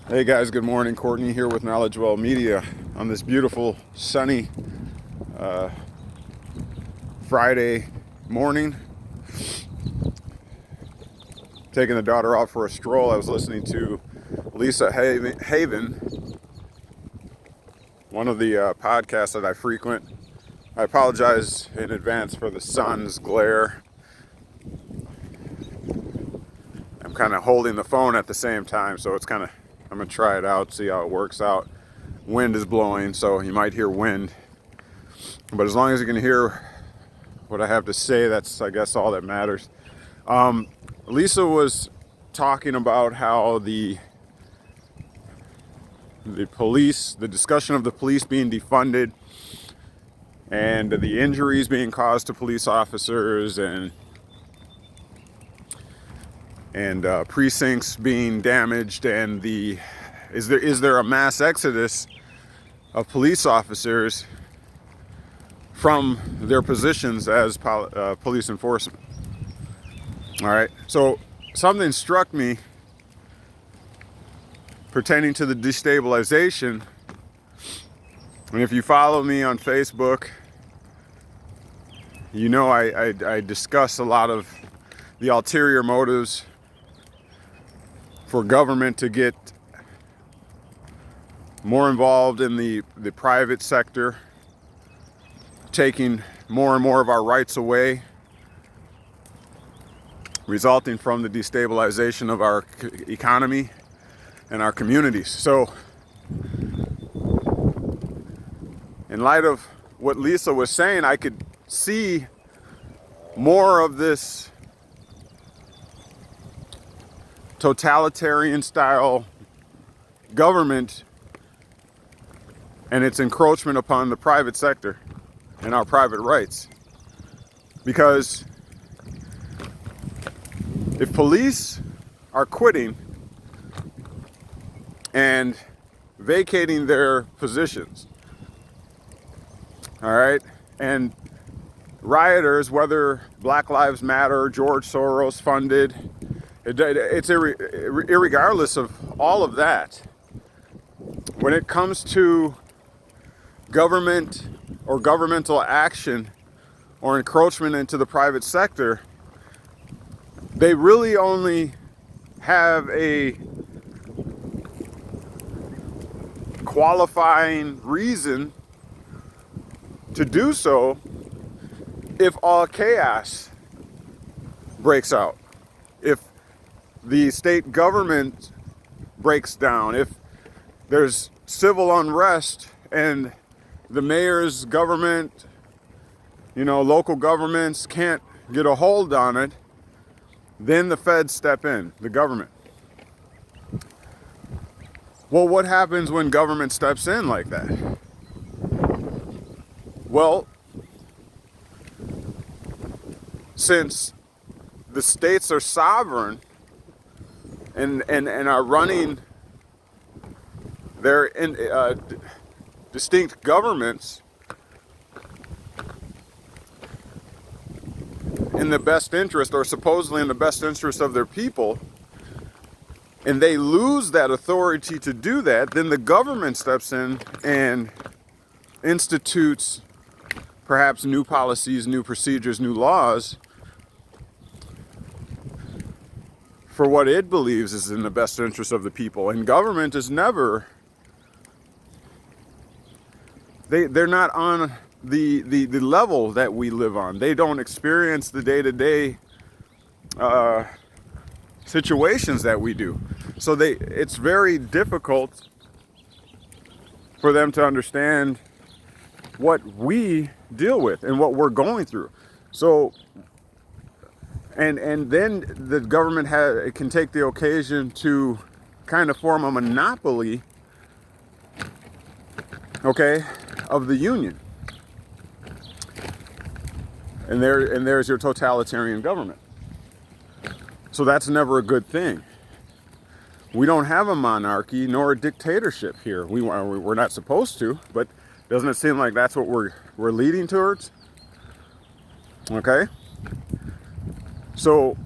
Hey guys, good morning. Courtney here with Knowledge Well Media on this beautiful sunny Friday morning. Taking the daughter out for a stroll. I was listening to Lisa Haven, one of the podcasts that I frequent. I apologize in advance for the sun's glare. I'm kind of holding the phone at the same time, so I'm going to try it out, see how it works out. Wind is blowing, so you might hear wind. But as long as you can hear what I have to say, that's, I guess, all that matters. Lisa was talking about how the police, the discussion of the police being defunded and the injuries being caused to police officers and precincts being damaged, and is there a mass exodus of police officers from their positions as police enforcement. All right, so something struck me pertaining to the destabilization, and if you follow me on Facebook, you know I discuss a lot of the ulterior motives for government to get more involved in the private sector, taking more and more of our rights away, resulting from the destabilization of our economy and our communities. So, in light of what Lisa was saying, I could see more of this totalitarian style government and its encroachment upon the private sector and our private rights. Because if police are quitting and vacating their positions, all right, and rioters, whether Black Lives Matter, George Soros funded, it's irregardless of all of that, when it comes to government or governmental action or encroachment into the private sector, they really only have a qualifying reason to do so if all chaos breaks out, if the state government breaks down, if there's civil unrest and the mayor's government, local governments can't get a hold on it, then the feds step in, the government. Well, what happens when government steps in like that? Well, since the states are sovereign and are running their distinct governments in the best interest, or supposedly in the best interest of their people, and they lose that authority to do that, then the government steps in and institutes perhaps new policies, new procedures, new laws for what it believes is in the best interest of the people. And government is never, they're not on the level that we live on. They don't experience the day-to-day situations that we do. So it's very difficult for them to understand what we deal with and what we're going through. So, and then the government can take the occasion to kind of form a monopoly, okay, of the union. And there's your totalitarian government. So that's never a good thing. We don't have a monarchy nor a dictatorship here. We're not supposed to, but doesn't it seem like that's what we're leading towards? Okay? So,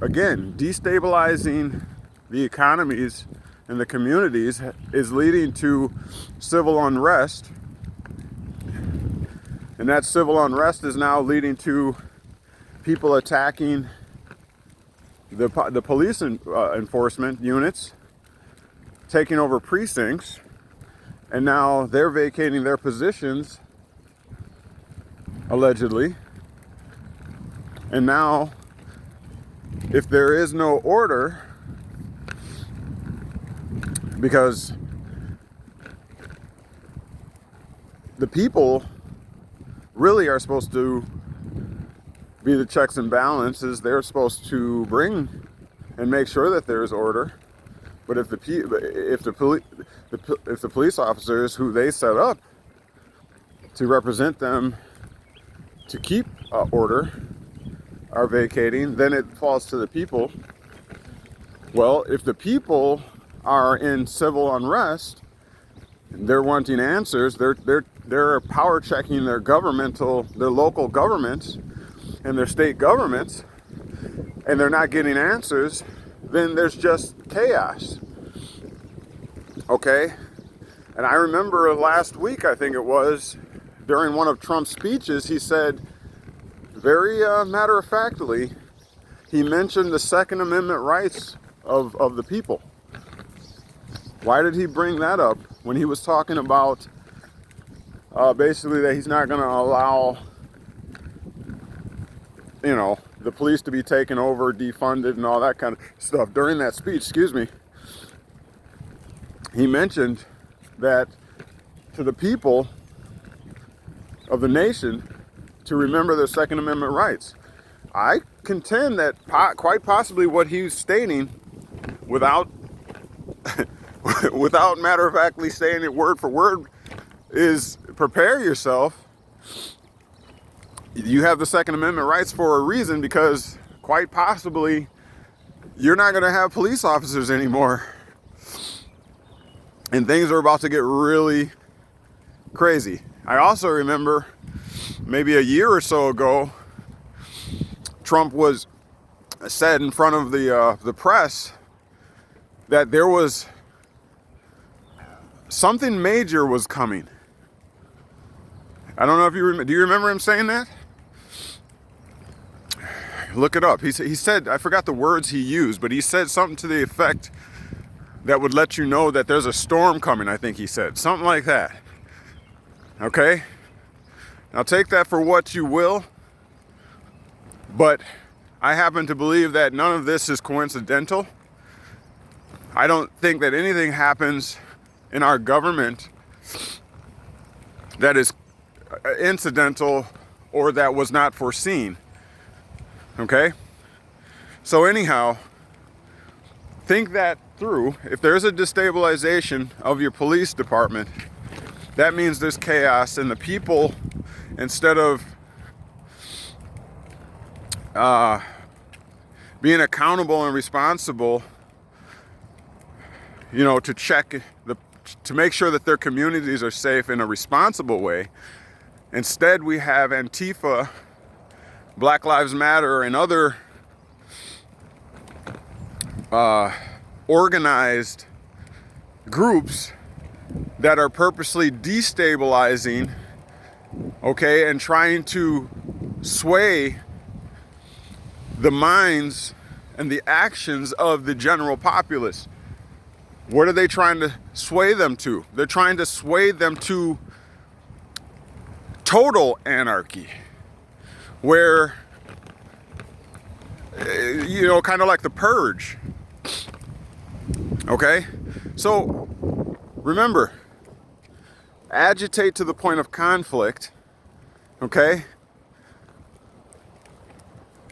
again, destabilizing the economies in the communities is leading to civil unrest. And that civil unrest is now leading to people attacking the police enforcement units, taking over precincts, and now they're vacating their positions, allegedly. And now, if there is no order, because the people really are supposed to be the checks and balances, they're supposed to bring and make sure that there is order. But if the police officers who they set up to represent them to keep order are vacating, then it falls to the people. Well, if the people are in civil unrest, they're wanting answers. They're power checking their local governments and their state governments, and they're not getting answers. Then there's just chaos. Okay? And I remember last week, I think it was, during one of Trump's speeches, he said, very matter-of-factly, he mentioned the Second Amendment rights of the people. Why did he bring that up when he was talking about basically that he's not going to allow, the police to be taken over, defunded, and all that kind of stuff? During that speech, he mentioned that to the people of the nation to remember their Second Amendment rights. I contend that quite possibly what he's stating, without matter-of-factly saying it word for word, is prepare yourself. You have the Second Amendment rights for a reason, because quite possibly you're not going to have police officers anymore. And things are about to get really crazy. I also remember maybe a year or so ago, Trump said in front of the press that there was something major was coming. I don't know if you remember. Do you remember him saying that? Look it up. He said, I forgot the words he used, but he said something to the effect that would let you know that there's a storm coming. I think he said something like that. Okay? Now take that for what you will, but I happen to believe that none of this is coincidental. I don't think that anything happens in our government that is incidental or that was not foreseen. Okay? So anyhow, think that through. If there's a destabilization of your police department, that means there's chaos, and the people, instead of being accountable and responsible, to check to make sure that their communities are safe in a responsible way, instead we have Antifa, Black Lives Matter, and other organized groups that are purposely destabilizing, okay, and trying to sway the minds and the actions of the general populace. What are they trying to sway them to? They're trying to sway them to total anarchy, where, kind of like the purge. Okay? So, remember, agitate to the point of conflict, okay?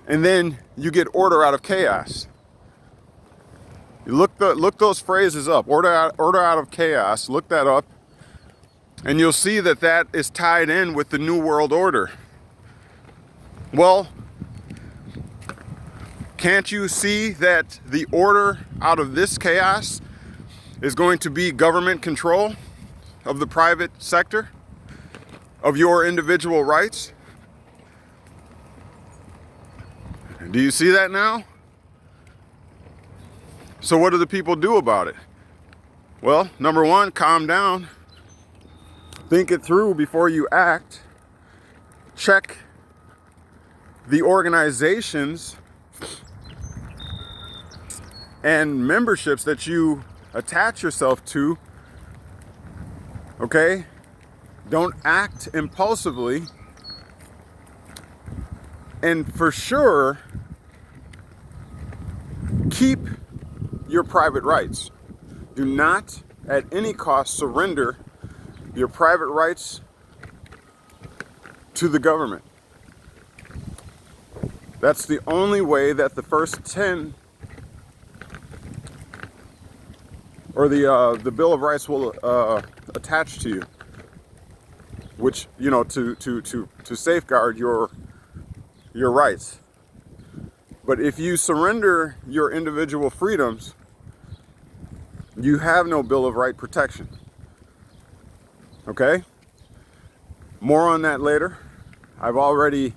And then you get order out of chaos. You look those phrases up, order out of chaos, look that up, and you'll see that is tied in with the New World Order. Well, can't you see that the order out of this chaos is going to be government control of the private sector, of your individual rights? Do you see that now? So what do the people do about it? Well, number one, calm down. Think it through before you act. Check the organizations and memberships that you attach yourself to. Okay? Don't act impulsively. And for sure, keep your private rights. Do not at any cost surrender your private rights to the government. That's the only way that the first 10 or the Bill of Rights will attach to you, which, you know, to safeguard your rights. But if you surrender your individual freedoms, you have no Bill of Right protection. Okay? More on that later. I've already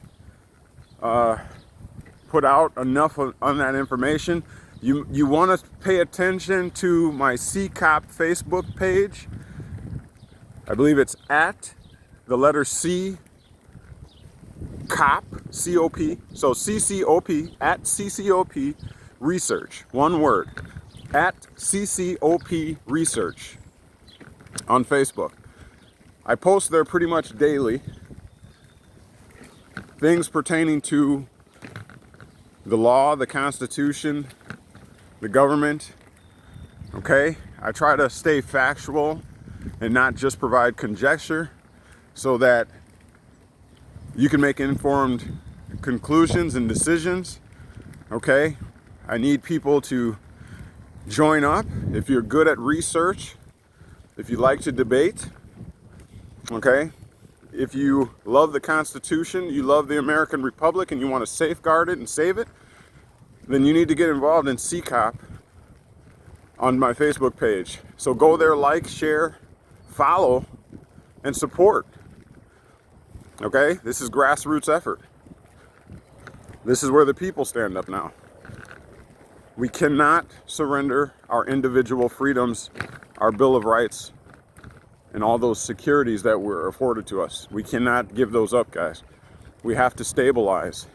put out enough on that information. You want to pay attention to my CCAP Facebook page. I believe it's at the letter C, COP, C-O-P. So CCOP, at CCOP Research. One word. At CCOP Research on Facebook. I post there pretty much daily things pertaining to the law, the Constitution, the government. Okay? I try to stay factual and not just provide conjecture so that you can make informed conclusions and decisions. Okay? I need people to join up if you're good at research, if you like to debate. Okay? If you love the Constitution, you love the American Republic, and you want to safeguard it and save it, then you need to get involved in CCAP on my Facebook page. So go there, like, share, follow, and support. Okay? This is grassroots effort. This is where the people stand up now. We cannot surrender our individual freedoms, our Bill of Rights, and all those securities that were afforded to us. We cannot give those up, guys. We have to stabilize.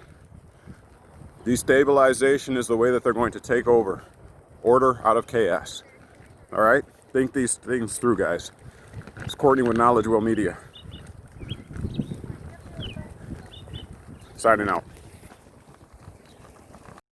Destabilization is the way that they're going to take over. Order out of chaos. All right? Think these things through, guys. It's Courtney with Knowledge Well Media. Signing out.